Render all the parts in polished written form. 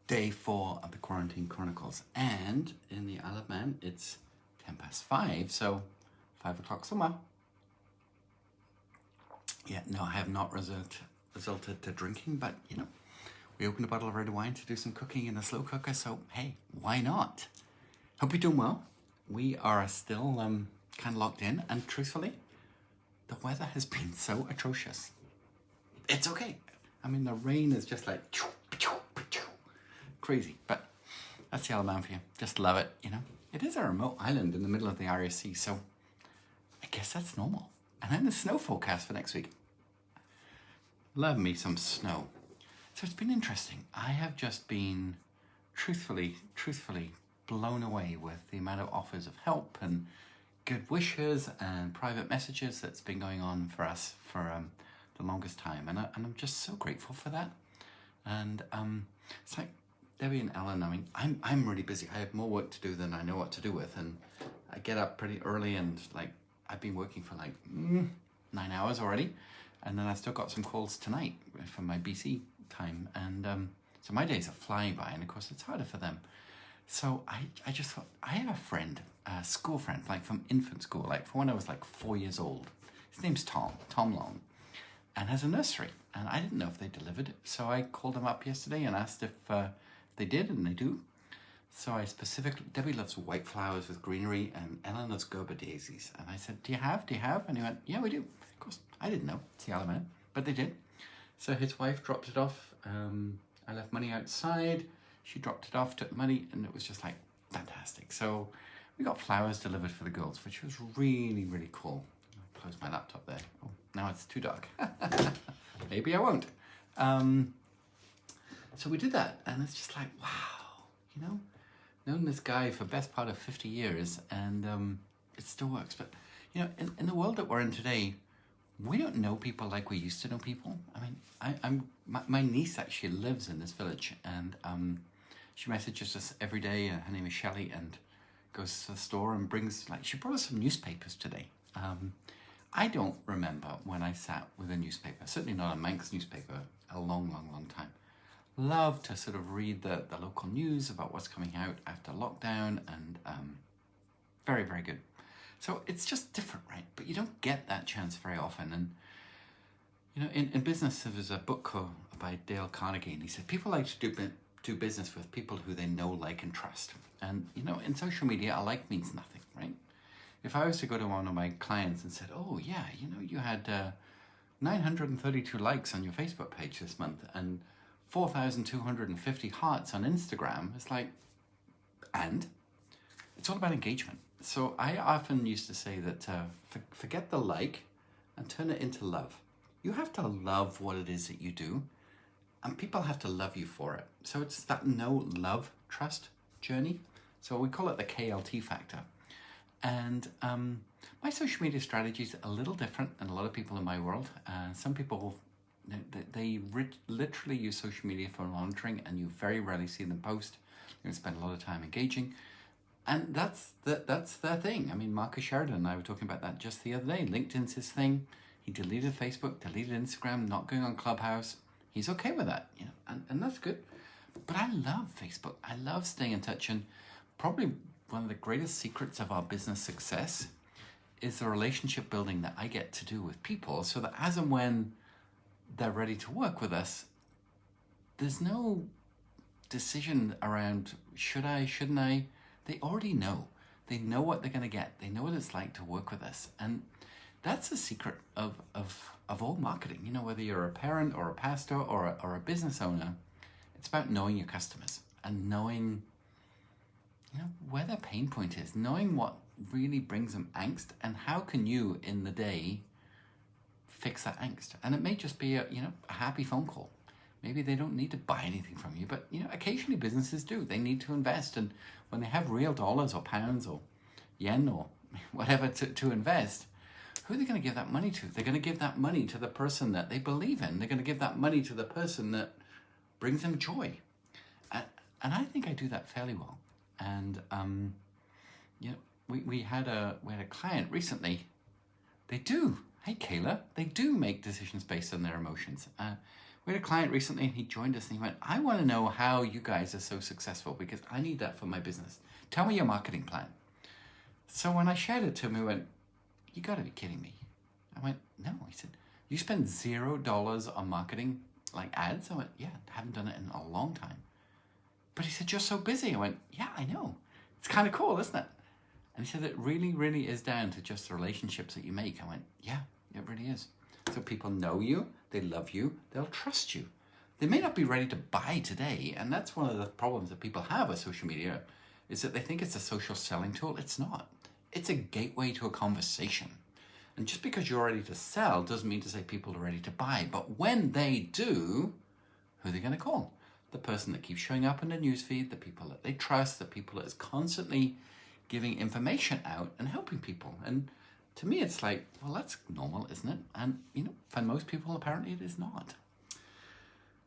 Day 4 of the Quarantine Chronicles, and in the Isle of Man it's 5:10, so 5 o'clock somewhere. Yeah, no, I have not resulted to drinking, but we opened a bottle of red wine to do some cooking in the slow cooker, so hey, why not? Hope you're doing well. We are still kind of locked in, and truthfully, the weather has been so atrocious. It's okay. I mean, the rain is just like crazy, but that's the Isle of Man for you. Just love it, It is a remote island in the middle of the Irish Sea, so I guess that's normal. And then the snow forecast for next week. Love me some snow. So it's been interesting. I have just been truthfully blown away with the amount of offers of help and good wishes and private messages that's been going on for us for the longest time. And I'm just so grateful for that. And it's like Debbie and Ellen, I mean, I'm really busy. I have more work to do than I know what to do with. And I get up pretty early, and I've been working for 9 hours already. And then I've still got some calls tonight for my BC time. And so my days are flying by, and of course it's harder for them. So I just thought, I have a friend, a school friend, from infant school, from when I was 4 years old. His name's Tom Long, and has a nursery. And I didn't know if they delivered it. So I called him up yesterday and asked if they did, and they do. So I specifically, Debbie loves white flowers with greenery, and Ellen loves Gerber daisies. And I said, do you have? And he went, yeah, we do. Of course, I didn't know. It's the Isle of Man, but they did. So his wife dropped it off. I left money outside. She dropped it off, took the money, and it was just fantastic. So we got flowers delivered for the girls, which was really, really cool. I'll close my laptop there. Oh, now it's too dark. Maybe I won't. So we did that, and it's just wow, known this guy for best part of 50 years, and it still works. But, in the world that we're in today, we don't know people like we used to know people. I mean, my niece actually lives in this village, and she messages us every day. Her name is Shelley, and goes to the store and brings, she brought us some newspapers today. I don't remember when I sat with a newspaper, certainly not a Manx newspaper, a long, long, long time. Love to sort of read the local news about what's coming out after lockdown, and very, very good. So it's just different, right? But you don't get that chance very often. And, in business, there was a book by Dale Carnegie, and he said, people like to do business with people who they know, like, and trust. And, in social media, a like means nothing, right? If I was to go to one of my clients and said, oh, yeah, you had 932 likes on your Facebook page this month, and 4,250 hearts on Instagram, it's and it's all about engagement. So I often used to say that forget the like and turn it into love. You have to love what it is that you do, and people have to love you for it. So it's that know, love, trust journey. So we call it the KLT factor. And my social media strategy is a little different than a lot of people in my world. Some people, they literally use social media for monitoring, and you very rarely see them post. You're going to spend a lot of time engaging. And that's their thing. I mean, Marcus Sheridan and I were talking about that just the other day. LinkedIn's his thing. He deleted Facebook, deleted Instagram, not going on Clubhouse. He's okay with that, and that's good. But I love Facebook. I love staying in touch, and probably one of the greatest secrets of our business success is the relationship building that I get to do with people, so that as and when they're ready to work with us, there's no decision around should I, shouldn't I. They already know. They know what they're going to get. They know what it's like to work with us. And that's the secret of all marketing. Whether you're a parent or a pastor or a business owner, it's about knowing your customers and knowing where their pain point is, knowing what really brings them angst, and how can you in the day fix that angst. And it may just be a happy phone call. Maybe they don't need to buy anything from you, but occasionally businesses do. They need to invest, and when they have real dollars or pounds or yen or whatever to invest, who are they going to give that money to? They're going to give that money to the person that they believe in. They're going to give that money to the person that brings them joy. And I think I do that fairly well. And we had a client recently. They do. Hey, Kayla, they do make decisions based on their emotions. We had a client recently and he joined us and he went, I want to know how you guys are so successful because I need that for my business. Tell me your marketing plan. So when I shared it to him, he went, you got to be kidding me. I went, no. He said, you spend $0 on marketing, like ads? I went, yeah, haven't done it in a long time. But he said, you're so busy. I went, yeah, I know. It's kind of cool, isn't it? And he said, it really, really is down to just the relationships that you make. I went, yeah, it really is. So people know you, they love you, they'll trust you. They may not be ready to buy today. And that's one of the problems that people have with social media, is that they think it's a social selling tool. It's not. It's a gateway to a conversation. And just because you're ready to sell doesn't mean to say people are ready to buy. But when they do, who are they going to call? The person that keeps showing up in the newsfeed, the people that they trust, the people that is constantly giving information out and helping people. And to me, it's like, well, that's normal, isn't it? And, for most people, apparently it is not.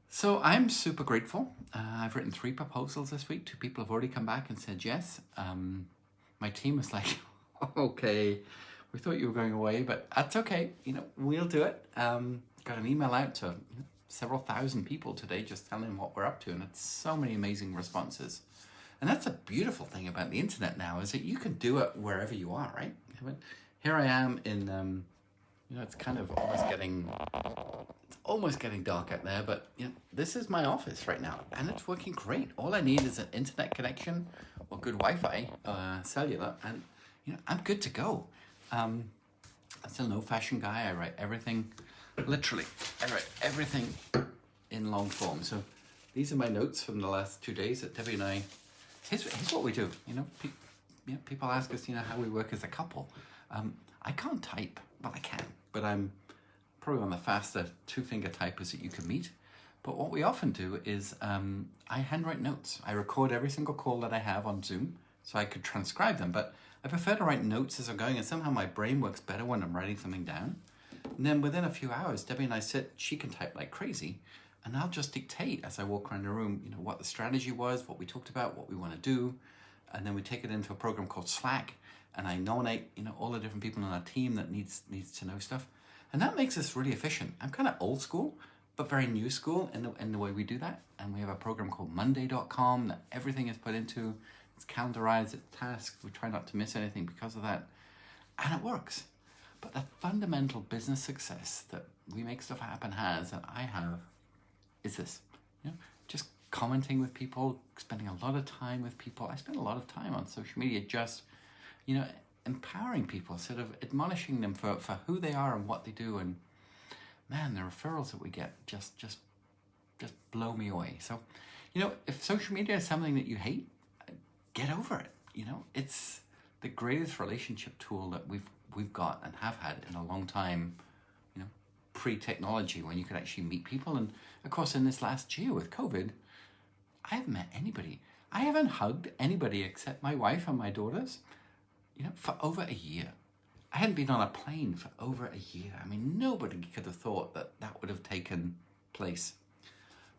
So I'm super grateful. I've written 3 proposals this week. 2 people have already come back and said yes. My team was like, okay, we thought you were going away, but that's okay. We'll do it. Got an email out to several thousand people today just telling them what we're up to, and it's so many amazing responses. And that's a beautiful thing about the internet now, is that you can do it wherever you are, right? I mean, here I am in, it's kind of almost getting dark out there, but this is my office right now, and it's working great. All I need is an internet connection or good Wi-Fi, cellular, and I'm good to go. I'm still an old-fashioned guy. I write everything, literally, in long form. So these are my notes from the last 2 days that Debbie and I. Here's what we do. People ask us, how we work as a couple. I can't type. Well, I can, but I'm probably one of the faster 2-finger typers that you can meet. But what we often do is I handwrite notes. I record every single call that I have on Zoom so I could transcribe them. But I prefer to write notes as I'm going, and somehow my brain works better when I'm writing something down. And then within a few hours, Debbie and I sit, she can type like crazy, and I'll just dictate as I walk around the room, what the strategy was, what we talked about, what we want to do. And then we take it into a program called Slack, and I nominate, all the different people on our team that needs to know stuff. And that makes us really efficient. I'm kind of old school, but very new school in the way we do that. And we have a program called Monday.com that everything is put into. It's calendarized, it's tasked. We try not to miss anything because of that. And it works. But the fundamental business success that We Make Stuff Happen has, and I have, is this. Just commenting with people, spending a lot of time with people. I spend a lot of time on social media just, empowering people, sort of admonishing them for who they are and what they do. And man, the referrals that we get just blow me away. So, if social media is something that you hate, get over it. It's the greatest relationship tool that we've got and have had in a long time, pre-technology, when you could actually meet people. And of course, in this last year with COVID, I haven't met anybody. I haven't hugged anybody except my wife and my daughters, for over a year. I hadn't been on a plane for over a year. I mean, nobody could have thought that would have taken place.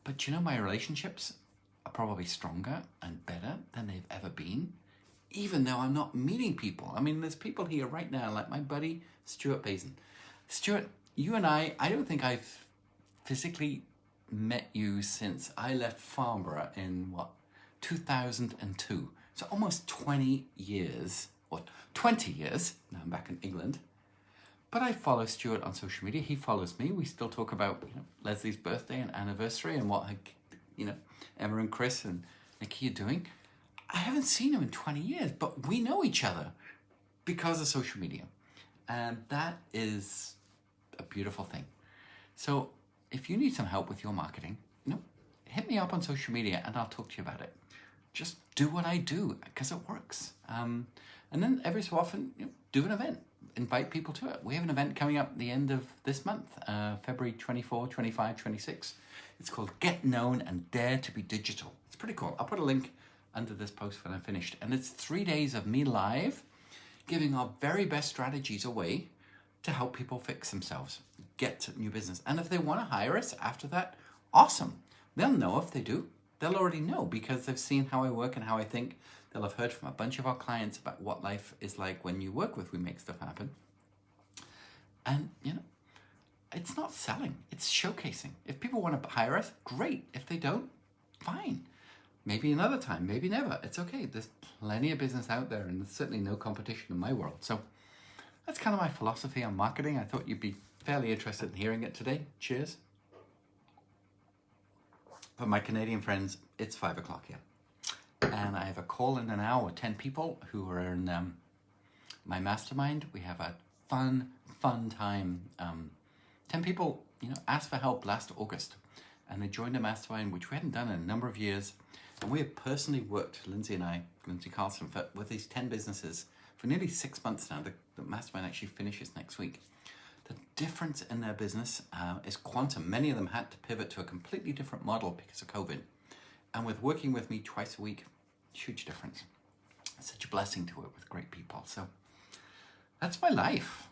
But my relationships are probably stronger and better than they've ever been, even though I'm not meeting people. I mean, there's people here right now, like my buddy, Stuart Bazin. Stuart, you and I don't think I've physically met you since I left Farnborough in 2002. So almost 20 years, or 20 years, now I'm back in England. But I follow Stuart on social media. He follows me. We still talk about Leslie's birthday and anniversary and what Emma and Chris and Nikki are doing. I haven't seen him in 20 years, but we know each other because of social media. And that is a beautiful thing. So if you need some help with your marketing, hit me up on social media and I'll talk to you about it. Just do what I do because it works. And then every so often, do an event. Invite people to it. We have an event coming up at the end of this month, February 24, 25, 26. It's called Get Known and Dare to be Digital. It's pretty cool. I'll put a link under this post when I'm finished. And it's 3 days of me live, giving our very best strategies away to help people fix themselves, get new business. And if they want to hire us after that, awesome. They'll know if they do. They'll already know because they've seen how I work and how I think. They'll have heard from a bunch of our clients about what life is like when you work with We Make Stuff Happen. And, it's not selling, it's showcasing. If people want to hire us, great. If they don't, fine. Maybe another time, maybe never. It's okay. There's plenty of business out there, and there's certainly no competition in my world. So that's kind of my philosophy on marketing. I thought you'd be fairly interested in hearing it today. Cheers. For my Canadian friends, it's 5 o'clock here. And I have a call in an hour with 10 people who are in my mastermind. We have a fun time. 10 people, asked for help last August, and they joined a mastermind, which we hadn't done in a number of years. And we have personally worked, Lindsay Carlson, with these 10 businesses for nearly 6 months now. The mastermind actually finishes next week. The difference in their business is quantum. Many of them had to pivot to a completely different model because of COVID. And with working with me twice a week, huge difference. It's such a blessing to work with great people. So that's my life.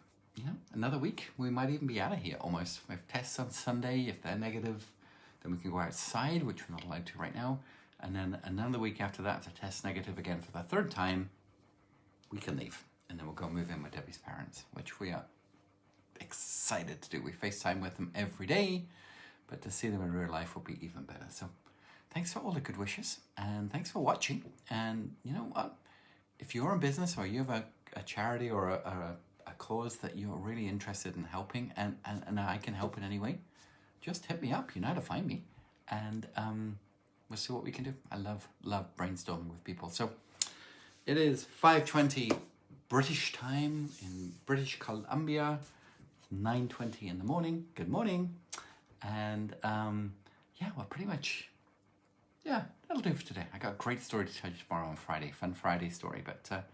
Another week, we might even be out of here almost. We have tests on Sunday. If they're negative, then we can go outside, which we're not allowed to right now. And then another week after that, if the test's negative again for the third time, we can leave. And then we'll go move in with Debbie's parents, which we are excited to do. We FaceTime with them every day, but to see them in real life will be even better. So thanks for all the good wishes, and thanks for watching. And you know what? If you're in business or you have a charity or a cause that you're really interested in helping, and I can help in any way, just hit me up. You know how to find me. And we'll see what we can do. I love brainstorming with people. So it is 5:20 British time in British Columbia. It's 9:20 in the morning. Good morning. And we're pretty much, that'll do for today. I got a great story to tell you tomorrow on Friday. Fun Friday story. But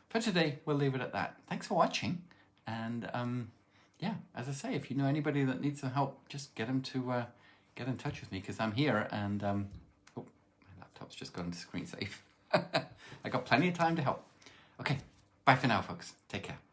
for today, we'll leave it at that. Thanks for watching. And as I say, if you know anybody that needs some help, just get them to get in touch with me, because I'm here. And my laptop's just gone to screen safe. I got plenty of time to help. Okay, bye for now, folks. Take care.